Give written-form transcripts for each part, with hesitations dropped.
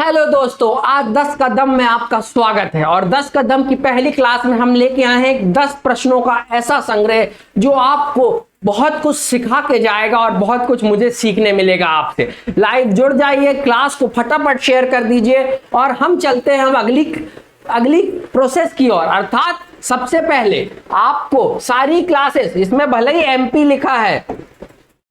Hello दोस्तों, आज 10 कदम में आपका स्वागत है। और 10 कदम की पहली क्लास में हम लेके आए हैं 10 प्रश्नों का ऐसा संग्रह जो आपको बहुत कुछ सिखा के जाएगा और बहुत कुछ मुझे सीखने मिलेगा आपसे। लाइव जुड़ जाइए, क्लास को फटाफट शेयर कर दीजिए और हम चलते हैं अगली प्रोसेस की ओर। अर्थात सबसे पहले आपको सारी क्लासेस, इसमें भले ही एमपी लिखा है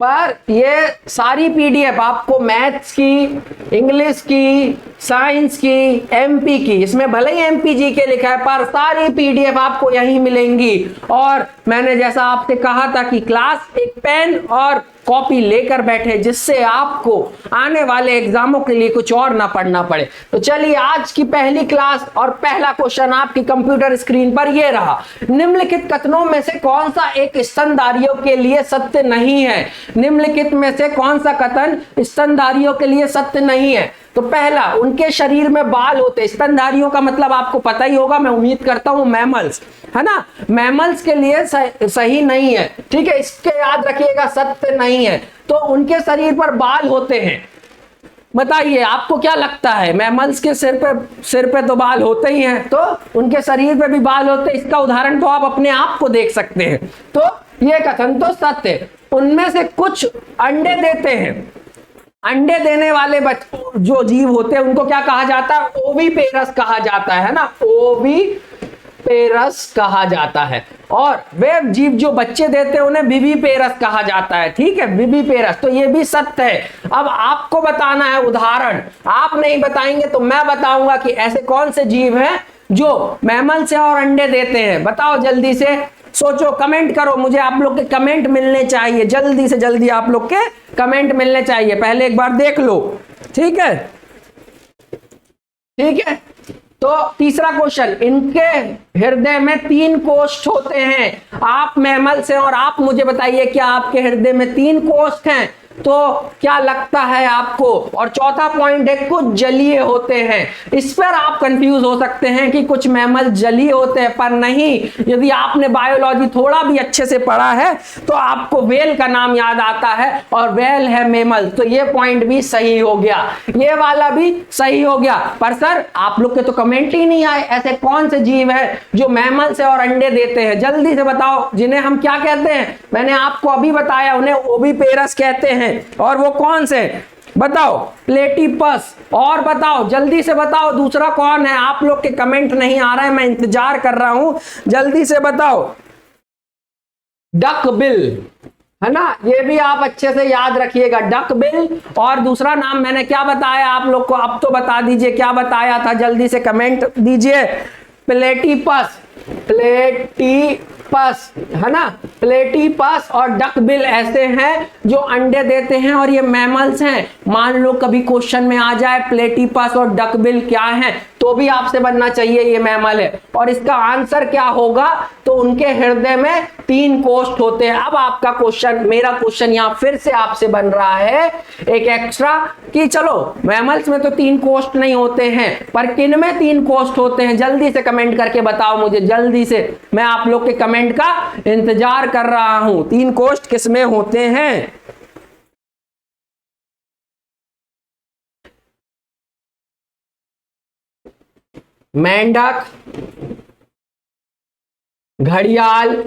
पर ये सारी पीडीएफ आपको मैथ्स की, इंग्लिश की, साइंस की, एमपी की, इसमें भले ही एमपी जी के लिखा है पर सारी पीडीएफ आपको यहीं मिलेंगी। और मैंने जैसा आपसे कहा था कि क्लास एक पेन और कॉपी लेकर बैठे जिससे आपको आने वाले एग्जामों के लिए कुछ और ना पढ़ना पड़े। तो चलिए आज की पहली क्लास और पहला क्वेश्चन आपकी कंप्यूटर स्क्रीन पर ये रहा। निम्नलिखित कथनों में से कौन सा एक स्तनधारियों के लिए सत्य नहीं है? निम्नलिखित में से कौन सा कथन स्तनधारियों के लिए सत्य नहीं है? तो पहला, उनके शरीर में बाल होते। स्तनधारियों का मतलब आपको पता ही होगा, मैं उम्मीद करता हूं मैमल्स, है ना। मैमल्स के लिए सही नहीं है, ठीक है, इसके याद रखिएगा, सत्य नहीं है। तो उनके शरीर पर बाल होते हैं। बताइए आपको क्या लगता है, मैमल्स के सिर पे तो बाल होते ही हैं, तो उनके शरीर पे भी बाल होते हैं। इसका उदाहरण तो आप अपने आप को देख सकते हैं। तो ये कथन तो सत्य है। उनमें से कुछ अंडे देते हैं। अंडे देने वाले जो जीव होते हैं उनको क्या कहा जाता है? ओविपेरस कहा जाता है ना, ओविपेरस कहा जाता है। और वे जीव जो बच्चे देते हैं उन्हें विविपेरस कहा जाता है, ठीक है, विविपेरस। तो ये भी सत्य है। अब आपको बताना है उदाहरण, आप नहीं बताएंगे तो मैं बताऊंगा कि ऐसे कौन से जीव हैं जो मैमल से और अंडे देते हैं। बताओ, जल्दी से सोचो, कमेंट करो, मुझे आप लोग के कमेंट मिलने चाहिए, जल्दी से जल्दी आप लोग के कमेंट मिलने चाहिए। पहले एक बार देख लो, ठीक है, ठीक है। तो तीसरा क्वेश्चन, इनके हृदय में 3 कोष्ठ होते हैं। आप मैमल से और आप मुझे बताइए क्या आपके हृदय में 3 कोष्ठ हैं? तो क्या लगता है आपको? और चौथा पॉइंट है, कुछ जलीय होते हैं। इस पर आप कंफ्यूज हो सकते हैं कि कुछ मैमल जलीय होते हैं, पर नहीं। यदि आपने बायोलॉजी थोड़ा भी अच्छे से पढ़ा है तो आपको व्हेल का नाम याद आता है और व्हेल है मैमल। तो ये पॉइंट भी सही हो गया, ये वाला भी सही हो गया। पर सर आप लोग के तो कमेंट ही नहीं आए, ऐसे कौन से जीव है जो मैमल से और अंडे देते हैं? जल्दी से बताओ, जिन्हें हम क्या कहते हैं? मैंने आपको अभी बताया, उन्हें ओविपेरस कहते हैं। और वो कौन से बताओ? प्लेटिपस। और बताओ, जल्दी से बताओ, दूसरा कौन है? आप लोग के कमेंट नहीं आ रहे हैं, मैं इंतजार कर रहा हूं, जल्दी से बताओ। डकबिल, है ना, ये भी आप अच्छे से याद रखिएगा, डकबिल। और दूसरा नाम मैंने क्या बताया आप लोग को? अब तो बता दीजिए क्या बताया था, जल्दी से कमेंट दीजिए। प्लेटिपस, प्लेटिपस, है ना, प्लेटिपस और डकबिल ऐसे हैं जो अंडे देते हैं और ये मैमल्स हैं। मान लो कभी क्वेश्चन में आ जाए प्लेटिपस और डकबिल क्या हैं, तो भी आपसे बनना चाहिए ये मैमल है। और इसका आंसर क्या होगा? तो उनके हृदय में 3 कोष्ठ होते हैं। अब आपका क्वेश्चन, मेरा क्वेश्चन यहां फिर से आपसे बन रहा है एक एक्स्ट्रा, कि चलो मैमल्स में तो 3 कोष्ठ नहीं होते हैं, पर किन में 3 कोष्ठ होते हैं? जल्दी से कमेंट करके बताओ मुझे, जल्दी से, मैं आप लोग के कमेंट का इंतजार कर रहा हूं। 3 कोष्ठ किसमें होते हैं? मेंढक, घड़ियाल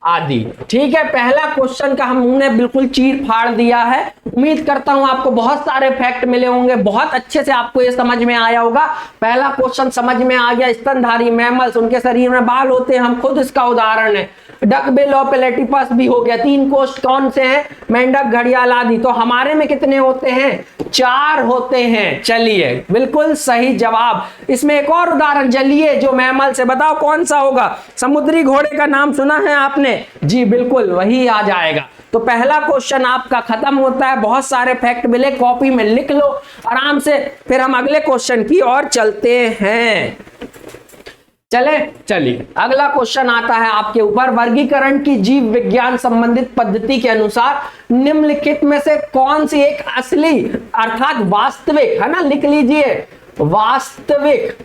आदि, ठीक है। पहला क्वेश्चन का हमने बिल्कुल चीर फाड़ दिया है। उम्मीद करता हूं आपको बहुत सारे फैक्ट मिले होंगे, बहुत अच्छे से आपको ये समझ में आया होगा। पहला क्वेश्चन समझ में आ गया, स्तनधारी मैमल्स, उनके शरीर में बाल होते हैं, हम खुद इसका उदाहरण है। डकबिल और प्लेटिपस भी हो गया। 3 कोष्ठ कौन से हैं? मेंढक, घड़ियाल आदि। तो हमारे में कितने होते हैं? 4 होते हैं। चलिए, बिल्कुल सही जवाब। इसमें एक और उदाहरण, जलीय जो मैमल से, बताओ कौन सा होगा? समुद्री घोड़े का नाम सुना है आपने? जी बिल्कुल, वही आ जाएगा। तो पहला क्वेश्चन आपका खत्म होता है। बहुत सारे फैक्ट मिले, कॉपी में लिख लो आराम से, फिर हम अगले क्वेश्चन की ओर चलते हैं। चलिए अगला क्वेश्चन आता है आपके ऊपर। वर्गीकरण की जीव विज्ञान संबंधित पद्धति के अनुसार निम्नलिखित में से कौन सी एक असली अर्थात वास्तविक, है ना, लिख लीजिए, वास्तविक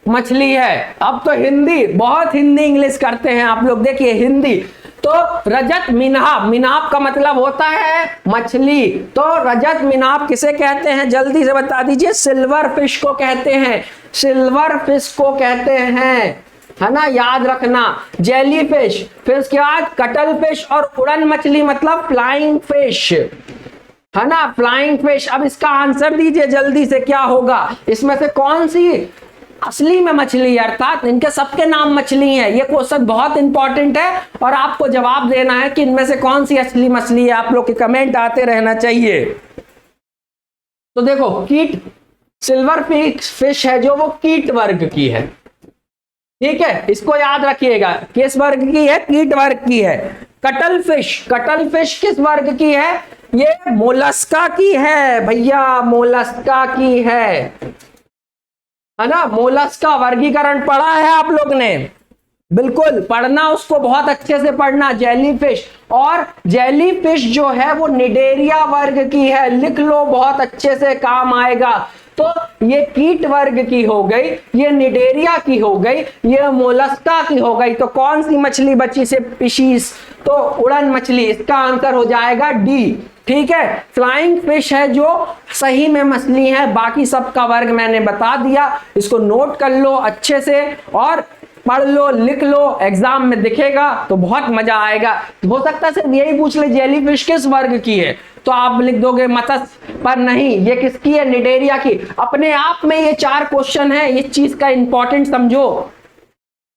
मछली है? अब तो हिंदी, बहुत हिंदी इंग्लिश करते हैं आप लोग, देखिए हिंदी तो रजत मिनाप, मिनाप का मतलब होता है मछली, तो रजत मिनाप किसे कहते हैं जल्दी से बता दीजिए? सिल्वर फिश को कहते हैं, सिल्वर फिश को कहते हैं, है ना, याद रखना। जेली फिश, फिर उसके बाद कटल फिश और उड़न मछली मतलब फ्लाइंग फिश, है ना, फ्लाइंग फिश। अब इसका आंसर दीजिए जल्दी से, क्या होगा इसमें से कौन सी असली में मछली, अर्थात इनके सबके नाम मछली हैं। ये क्वेश्चन बहुत इंपॉर्टेंट है और आपको जवाब देना है कि इनमें से कौन सी असली मछली है। आप लोग के कमेंट आते रहना चाहिए। तो देखो कीट, सिल्वर फिश है जो वो कीट वर्ग की है, ठीक है, इसको याद रखिएगा, किस वर्ग की है? कीट वर्ग की है। कटल फिश, कटल फिश किस वर्ग की है? ये मोलस्का की है भैया, मोलस्का की है ना। मोलस्का वर्गीकरण पढ़ा है आप लोग ने? बिल्कुल पढ़ना, उसको बहुत अच्छे से पढ़ना। जेलीफिश, और जेलीफिश जो है वो निडेरिया वर्ग की है, लिख लो बहुत अच्छे से, काम आएगा। तो ये कीट वर्ग की हो गई, ये निडेरिया की हो गई, ये मोलस्का की हो गई। तो कौन सी मछली बची से स्पीशीज? तो उड़न मछली, इसका आंसर हो जाएगा डी, ठीक है। फ्लाइंग फिश है जो सही में मछली है, बाकी सबका वर्ग मैंने बता दिया। इसको नोट कर लो अच्छे से और पढ़ लो, लिख लो, एग्जाम में दिखेगा तो बहुत मजा आएगा। हो सकता है सिर्फ यही पूछ ले जेलीफिश किस वर्ग की है, तो आप लिख दोगे मत्स्य, पर नहीं, ये किसकी है? निडेरिया की। अपने आप में ये 4 क्वेश्चन है, इस चीज का इंपॉर्टेंट समझो।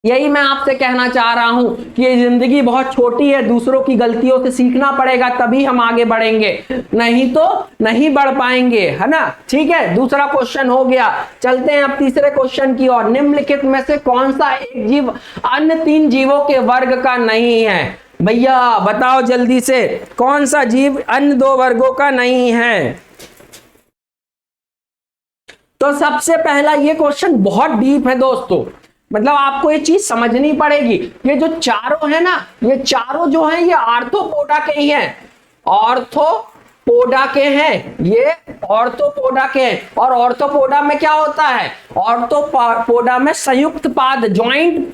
यही मैं आपसे कहना चाह रहा हूं कि ये जिंदगी बहुत छोटी है, दूसरों की गलतियों से सीखना पड़ेगा, तभी हम आगे बढ़ेंगे, नहीं तो नहीं बढ़ पाएंगे, है ना। ठीक है, दूसरा क्वेश्चन हो गया। चलते हैं अब तीसरे क्वेश्चन की ओर। निम्नलिखित में से कौन सा एक जीव अन्य 3 जीवों के वर्ग का नहीं है? भैया बताओ जल्दी से, कौन सा जीव अन्य 2 वर्गों का नहीं है? तो सबसे पहला, ये क्वेश्चन बहुत डीप है दोस्तों, मतलब आपको ये चीज समझनी पड़ेगी। ये जो चारों है ना, ये चारों जो हैं ये आर्थ्रोपोडा के ही हैं, ऑर्थोपोडा के हैं, ये ऑर्थोपोडा के हैं। और ऑर्थोपोडा में क्या होता है? ऑर्थोपोडा में संयुक्त पाद, ज्वाइंट,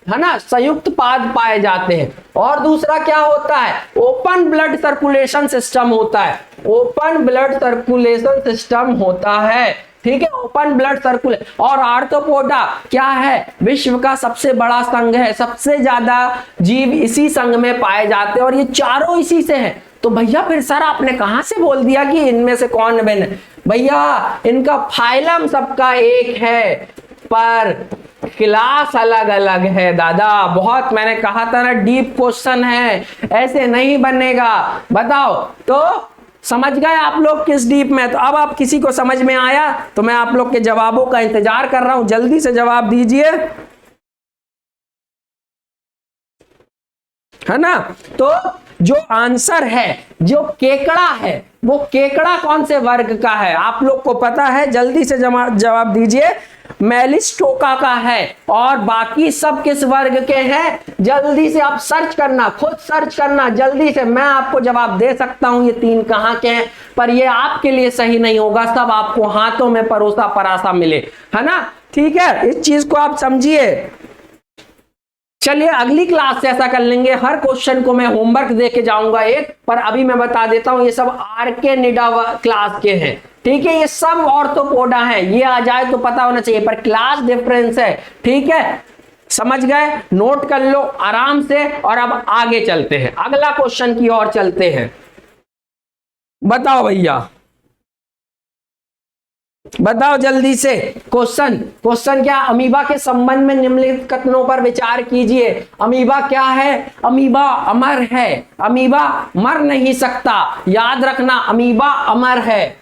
है ना, संयुक्त पाद पाए जाते हैं। और दूसरा क्या होता है? ओपन ब्लड सर्कुलेशन सिस्टम होता है, ओपन ब्लड सर्कुलेशन सिस्टम होता है, ठीक है, ओपन ब्लड सर्कुलेशन। और आर्थ्रोपोडा क्या है? विश्व का सबसे बड़ा संघ है, सबसे ज्यादा जीव इसी संघ में पाए जाते हैं और ये चारों इसी से हैं। तो भैया फिर सर आपने कहां से बोल दिया कि इनमें से कौन भिन्न है? भैया इनका फाइलम सबका एक है पर क्लास अलग अलग है दादा। बहुत मैंने कहा था ना, डीप क्वेश्चन है, ऐसे नहीं बनेगा। बताओ तो समझ गए आप लोग किस डीप में? तो अब आप किसी को समझ में आया तो मैं आप लोग के जवाबों का इंतजार कर रहा हूं, जल्दी से जवाब दीजिए, है ना। तो जो आंसर है, जो केकड़ा है, वो केकड़ा कौन से वर्ग का है? आप लोग को पता है, जल्दी से जवाब दीजिए। मेलिस्टोका का है। और बाकी सब किस वर्ग के हैं? जल्दी से आप सर्च करना, खुद सर्च करना जल्दी से। मैं आपको जवाब दे सकता हूं ये 3 कहां के हैं, पर ये आपके लिए सही नहीं होगा, सब आपको हाथों में परोसा परासा मिले, है ना। ठीक है, इस चीज को आप समझिए। चलिए अगली क्लास से ऐसा कर लेंगे, हर क्वेश्चन को मैं होमवर्क दे के जाऊंगा एक, पर अभी मैं बता देता हूं ये सब आर्केनिडा क्लास के हैं, ठीक है। ये सब ऑर्थोपोडा है, ये आ जाए तो पता होना चाहिए, पर क्लास डिफरेंस है, ठीक है। समझ गए? नोट कर लो आराम से। और अब आगे चलते हैं, अगला क्वेश्चन की ओर चलते हैं। बताओ भैया, बताओ जल्दी से। क्वेश्चन क्या? अमीबा के संबंध में निम्नलिखित कथनों पर विचार कीजिए। अमीबा क्या है? अमीबा अमर है, अमीबा मर नहीं सकता, याद रखना, अमीबा अमर है,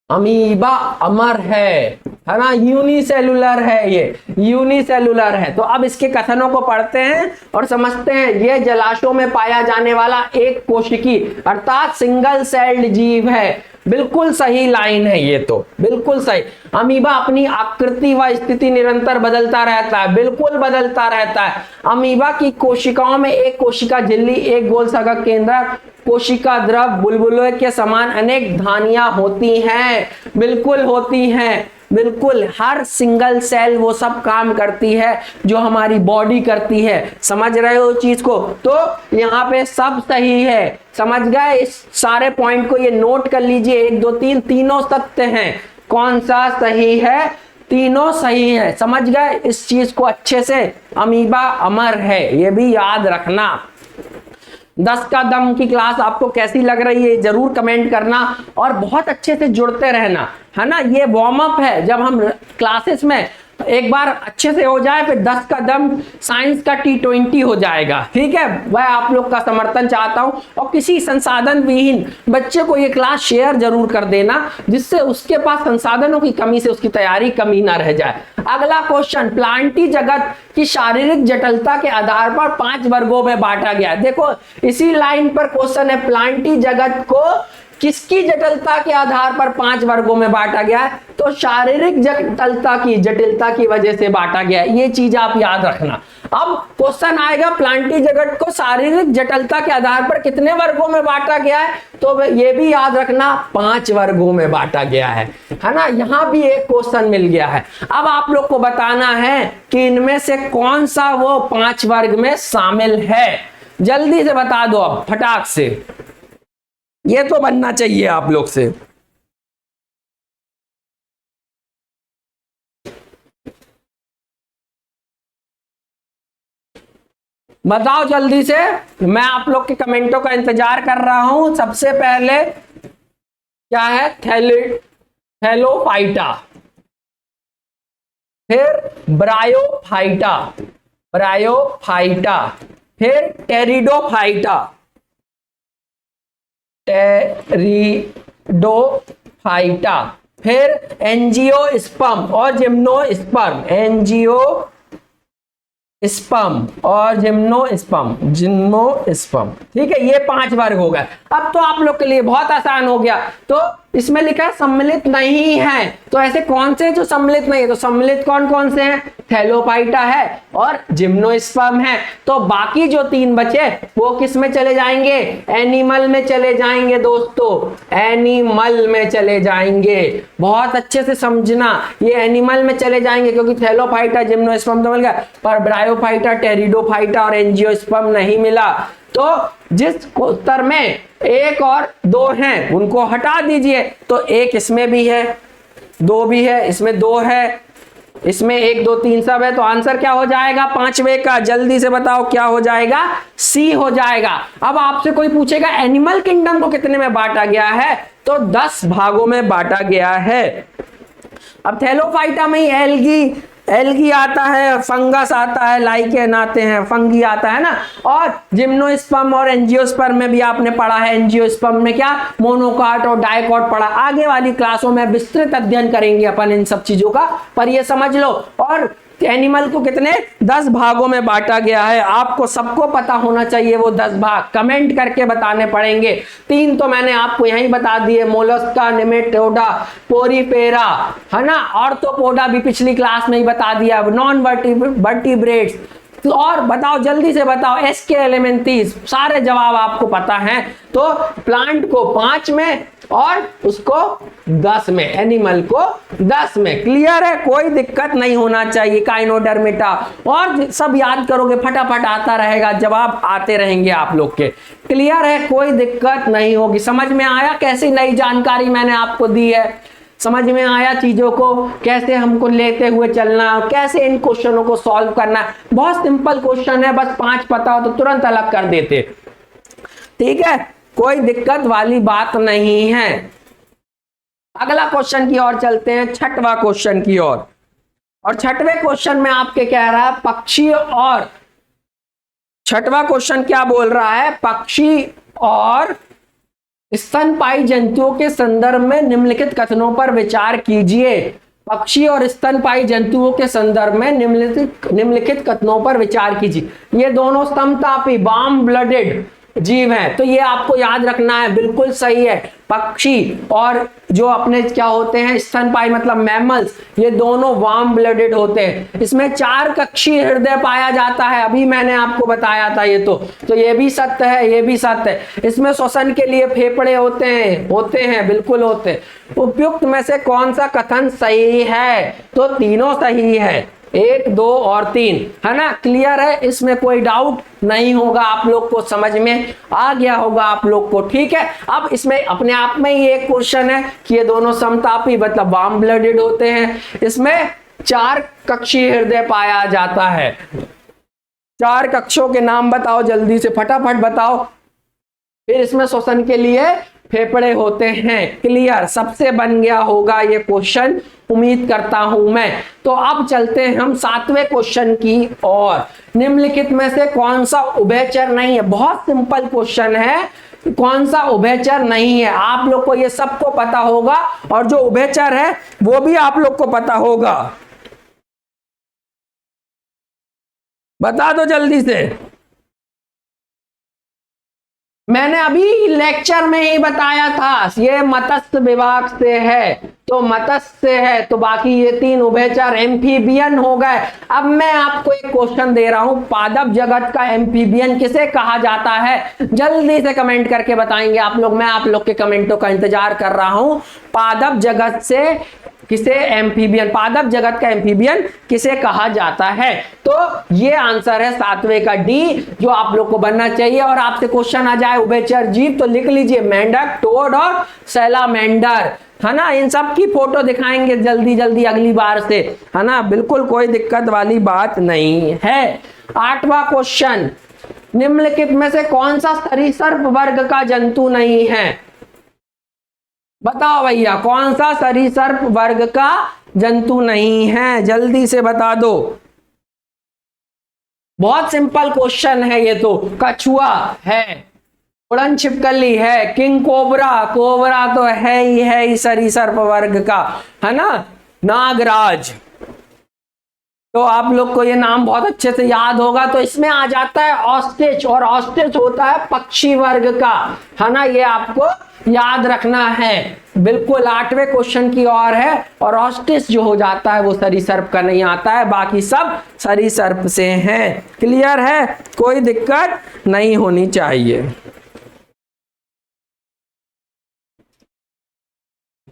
अमीबा अमर है ना, यूनिसेलुलर है, ये यूनिसेलुलर है। तो अब इसके कथनों को पढ़ते हैं और समझते हैं। ये जलाशयों में पाया जाने वाला एक कोशिकी अर्थात सिंगल सेल्ड जीव है। बिल्कुल सही लाइन है ये, तो बिल्कुल सही। अमीबा अपनी आकृति व स्थिति निरंतर बदलता रहता है, बिल्कुल बदलता रहता है। अमीबा की कोशिकाओं में एक कोशिका झिल्ली, एक गोल सघक केंद्रक, कोशिका द्रव, बुलबुले के समान अनेक धानियां होती हैं, बिल्कुल होती हैं। बिल्कुल हर सिंगल सेल वो सब काम करती है जो हमारी बॉडी करती है। समझ रहे हो चीज को? तो यहाँ पे सब सही है, समझ गए? इस सारे पॉइंट को ये नोट कर लीजिए, 1 2 3 तीनों सत्य हैं। कौन सा सही है? तीनों सही है। समझ गए इस चीज को अच्छे से? अमीबा अमर है, ये भी याद रखना। 10 का दम की क्लास आपको कैसी लग रही है जरूर कमेंट करना, और बहुत अच्छे से जुड़ते रहना, है ना। ये वार्म अप है, जब हम क्लासेस में एक बार अच्छे से हो जाए फिर 10 का दम साइंस का T20 हो जाएगा। ठीक है, वह आप लोग का समर्थन चाहता हूं, और किसी संसाधन विहीन बच्चे को ये क्लास शेयर जरूर कर देना, जिससे उसके पास संसाधनों की कमी से उसकी तैयारी कमी ना रह जाए। अगला क्वेश्चन, प्लांटी जगत की शारीरिक जटिलता के आधार पर 5 वर्गों में बांटा गया। देखो इसी लाइन पर क्वेश्चन है, प्लांटी जगत को किसकी जटिलता के आधार पर 5 वर्गों में बांटा गया है? तो शारीरिक जटिलता की वजह से बांटा गया है। ये चीज आप याद रखना। अब क्वेश्चन आएगा प्लांटी जगत को शारीरिक जटिलता के आधार पर कितने वर्गों में बांटा गया है? तो ये भी याद रखना 5 वर्गों में बांटा गया है ना। यहां भी एक क्वेश्चन मिल गया है। अब आप लोग को बताना है कि इनमें से कौन सा वो 5 वर्ग में शामिल है। जल्दी से बता दो अब फटाक से, ये तो बनना चाहिए आप लोग से। बताओ जल्दी से, मैं आप लोग के कमेंटों का इंतजार कर रहा हूं। सबसे पहले क्या है? थैलोफाइटा, फिर ब्रायोफाइटा, फिर टेरिडोफाइटा, फिर एंजियोस्पर्म और जिम्नोस्पर्म, जिम्नोस्पर्म। ठीक है, ये 5 वर्ग हो गए। अब तो आप लोग के लिए बहुत आसान हो गया। तो इसमें लिखा है सम्मिलित नहीं है, तो ऐसे कौन से जो सम्मिलित नहीं है? तो सम्मिलित कौन कौन से हैं? थैलोफाइटा है और जिम्नोस्पर्म है। तो बाकी जो 3 बचे वो किस में चले जाएंगे? एनिमल में चले जाएंगे दोस्तों, एनिमल में चले जाएंगे। बहुत अच्छे से समझना, ये एनिमल में चले जाएंगे क्योंकि थैलोफाइटा जिम्नोस्पर्म तो मिल गया, पर ब्रायोफाइटा, टेरिडोफाइटा और एंजियोस्पर्म नहीं मिला। तो जिस उत्तर में 1 और 2 हैं उनको हटा दीजिए। तो 1 इसमें भी है, 2 भी है, इसमें 2 है, इसमें 1 2 3 सब है। तो आंसर क्या हो जाएगा 5वें का? जल्दी से बताओ क्या हो जाएगा? सी हो जाएगा। अब आपसे कोई पूछेगा एनिमल किंगडम को कितने में बांटा गया है? तो 10 भागों में बांटा गया है। अब थैलोफाइटा में ही एल्गी आता है, फंगस आता है, लाइकेन आते हैं, फंगी आता है ना। और जिम्नोस्पर्म और एंजियोस्पर्म में भी आपने पढ़ा है। एंजियोस्पर्म में क्या मोनोकॉट और डाइकॉट पढ़ा। आगे वाली क्लासों में विस्तृत अध्ययन करेंगे अपन इन सब चीजों का, पर ये समझ लो। और एनिमल को कितने 10 भागों में बांटा गया है। आपको सबको पता होना चाहिए वो 10 भाग, कमेंट करके बताने पड़ेंगे। 3 तो मैंने आपको यहीं बता दिए, मोलस्का, नेमेटोडा, पोरीफेरा, है ना। ऑर्थोपोडा भी पिछली क्लास में ही बता दिया, नॉन वर्टिब्रेट्स। तो और बताओ जल्दी से बताओ, एस्के एलिमेंथीज, सारे जवाब आपको पता हैं। तो प्लांट को 5 में और उसको 10 में, एनिमल को 10 में। क्लियर है? कोई दिक्कत नहीं होना चाहिए। काइनोडर्मेटा और सब याद करोगे फटाफट आता रहेगा, जवाब आते रहेंगे आप लोग के। क्लियर है? कोई दिक्कत नहीं होगी। समझ में आया कैसी नई जानकारी मैंने आपको दी है? समझ में आया चीजों को कैसे हमको लेते हुए चलना, कैसे इन क्वेश्चनों को सॉल्व करना? बहुत सिंपल क्वेश्चन है, बस 5 पता हो तो तुरंत अलग कर देते। ठीक है, कोई दिक्कत वाली बात नहीं है। अगला क्वेश्चन की ओर चलते हैं, 6वां क्वेश्चन की ओर। और 6वें क्वेश्चन में आपके कह रहा है पक्षी और 6वां क्वेश्चन क्या बोल रहा है? पक्षी और स्तनपायी जंतुओं के संदर्भ में निम्नलिखित कथनों पर विचार कीजिए। पक्षी और स्तनपायी जंतुओं के संदर्भ में निम्नलिखित कथनों पर विचार कीजिए। ये दोनों समतापी वार्म ब्लडेड जीव हैं। तो ये आपको याद रखना है, बिल्कुल सही है। पक्षी और जो अपने क्या होते हैं स्तनपायी मतलब मैमल्स, ये दोनों वार्म ब्लडेड होते हैं। इसमें 4 कक्षीय हृदय पाया जाता है, अभी मैंने आपको बताया था ये तो ये भी सत्य है, ये भी सत्य है। इसमें श्वसन के लिए फेफड़े होते हैं बिल्कुल होते हैं। उपयुक्त में से कौन सा कथन सही है? तो तीनों सही है, 1, 2 और 3, है ना। क्लियर है, इसमें कोई डाउट नहीं होगा, आप लोग को समझ में आ गया होगा आप लोग को। ठीक है, अब इसमें अपने आप में ही एक क्वेश्चन है कि ये दोनों समतापी मतलब वार्म ब्लडेड होते हैं। इसमें 4 कक्षीय हृदय पाया जाता है। 4 कक्षों के नाम बताओ, जल्दी से फटाफट बताओ। फिर इसमें श्वसन के लिए फेफड़े होते हैं। क्लियर, सबसे बन गया होगा ये क्वेश्चन, उम्मीद करता हूं मैं। तो अब चलते हैं हम 7वें क्वेश्चन की ओर। निम्नलिखित में से कौन सा उभयचर नहीं है? बहुत सिंपल क्वेश्चन है, कौन सा उभयचर नहीं है? आप लोग को ये सबको पता होगा, और जो उभयचर है वो भी आप लोग को पता होगा। बता दो जल्दी से। मैंने अभी लेक्चर में ही बताया था, ये मत्स्य विभाग से है, तो मत्स्य है, तो बाकी ये 3 उभयचर एम्फीबियन हो गए। अब मैं आपको एक क्वेश्चन दे रहा हूं, पादप जगत का एम्फीबियन किसे कहा जाता है? जल्दी से कमेंट करके बताएंगे आप लोग, मैं आप लोग के कमेंटों का इंतजार कर रहा हूं। पादप जगत से किसे एम्फीबियन, पादप जगत का एम्फीबियन किसे कहा जाता है? तो ये आंसर है 7वें का डी, जो आप लोग को बनना चाहिए। और आपसे क्वेश्चन आ जाए उभयचर जीव, तो लिख लीजिए मेंढक, टोड और सैलामेंडर, है ना। इन सब की फोटो दिखाएंगे जल्दी जल्दी अगली बार से, है ना, बिल्कुल कोई दिक्कत वाली बात नहीं है। 8वां क्वेश्चन, निम्नलिखित में से कौन सा सरीसृप वर्ग का जंतु नहीं है? बताओ भैया, कौन सा सरीसृप वर्ग का जंतु नहीं है? जल्दी से बता दो। बहुत सिंपल क्वेश्चन है ये तो। कछुआ है, उड़न छिपकली है, किंग कोबरा, कोबरा तो है ही सरीसृप वर्ग का, है ना। नागराज, तो आप लोग को ये नाम बहुत अच्छे से याद होगा। तो इसमें आ जाता है ऑस्ट्रिच, और ऑस्ट्रिच होता है पक्षी वर्ग का, है ना, ये आपको याद रखना है। बिल्कुल 8वें क्वेश्चन की ओर है, और ऑस्ट्रिच जो हो जाता है वो सरीसृप का नहीं आता है, बाकी सब सरीसृप से हैं। क्लियर है, कोई दिक्कत नहीं होनी चाहिए।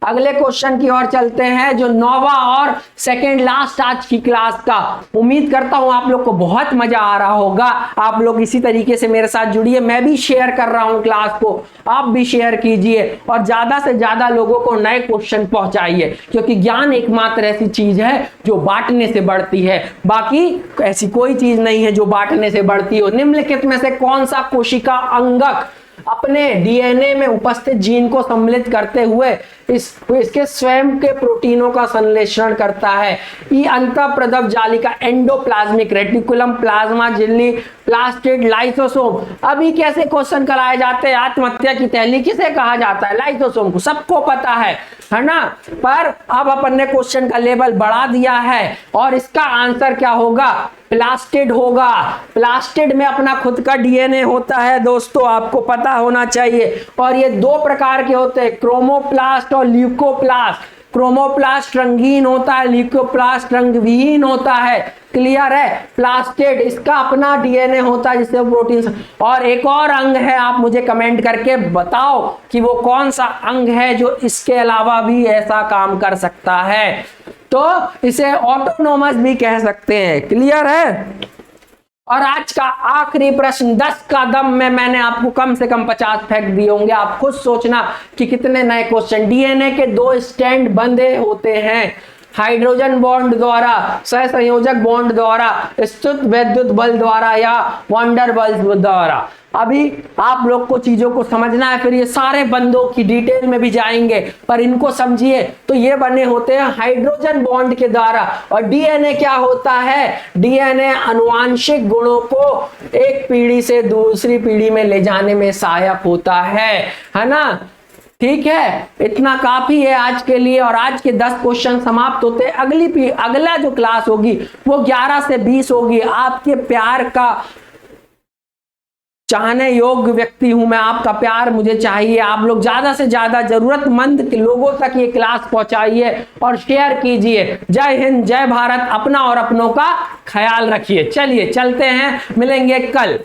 अगले क्वेश्चन की ओर चलते हैं, जो 9वां और सेकंड लास्ट आज की क्लास का। उम्मीद करता हूं आप लोग को बहुत मजा आ रहा होगा। आप लोग इसी तरीके से मेरे साथ जुड़िए, मैं भी शेयर कर रहा हूं क्लास को, आप भी शेयर कीजिए, और ज्यादा से ज्यादा लोगों को नए क्वेश्चन पहुंचाइए, क्योंकि ज्ञान एकमात्र ऐसी चीज है जो बांटने से बढ़ती है, बाकी ऐसी कोई चीज नहीं है जो बांटने से बढ़ती हो। निम्नलिखित में से कौन सा कोशिका अंगक अपने डीएनए में उपस्थित जीन को सम्मिलित करते हुए इसके स्वयं के प्रोटीनों का संश्लेषण करता है? ई अंतःप्रदव जालिका, एंडोप्लाज्मिक रेटिकुलम, प्लाज्मा झिल्ली, प्लास्टिड, लाइसोसोम। अभी कैसे क्वेश्चन कराए जाते हैं? आत्महत्या की थैली किसे कहा जाता है? लाइसोसोम को, सबको पता है ना। पर अब अपन ने क्वेश्चन का लेवल बढ़ा दिया है, और इसका आंसर क्या होगा? प्लास्टिड होगा। प्लास्टिड में अपना खुद का डीएनए होता है दोस्तों, आपको पता होना चाहिए। और ये 2 प्रकार के होते हैं, क्रोमोप्लास्ट और ल्यूकोप्लास्ट। क्रोमोप्लास्ट रंगीन होता है, ल्यूकोप्लास्ट रंगविहीन होता है। क्लियर है। प्लास्टिड इसका अपना डीएनए होता है जिससे प्रोटीन। और एक और अंग है, आप मुझे कमेंट करके बताओ कि वो कौन सा अंग है जो इसके अलावा भी ऐसा काम कर सकता है। तो इसे ऑटोनोमस भी कह सकते हैं। क्लियर है। और आज का आखिरी प्रश्न 10 का दम में मैंने आपको कम से कम 50 फेंक दिए होंगे। आप खुद सोचना कि कितने नए क्वेश्चन। डीएनए के 2 स्टैंड बंधे होते हैं, हाइड्रोजन बॉन्ड द्वारा, सहसंयोजक बॉन्ड द्वारा, स्थित वैद्युत बल द्वारा, या वंडर बल द्वारा। अभी आप लोग को चीजों को समझना है, फिर ये सारे बंदों की डिटेल में भी जाएंगे, पर इनको समझिए। तो ये बने होते हैं हाइड्रोजन बॉन्ड के द्वारा। और डीएनए क्या होता है? डीएनए अनुवांशिक गुणों को एक पीढ़ी से दूसरी पीढ़ी में ले जाने में सहायक होता है ना। ठीक है, इतना काफी है आज के लिए। और आज के 10 क्वेश्चन समाप्त होते हैं। अगला जो क्लास होगी वो 11 से 20 होगी। आपके प्यार का चाहने योग्य व्यक्ति हूं मैं, आपका प्यार मुझे चाहिए। आप लोग ज्यादा से ज्यादा जरूरतमंद के लोगों तक ये क्लास पहुंचाइए और शेयर कीजिए। जय हिंद, जय भारत। अपना और अपनों का ख्याल रखिए। चलिए चलते हैं, मिलेंगे कल।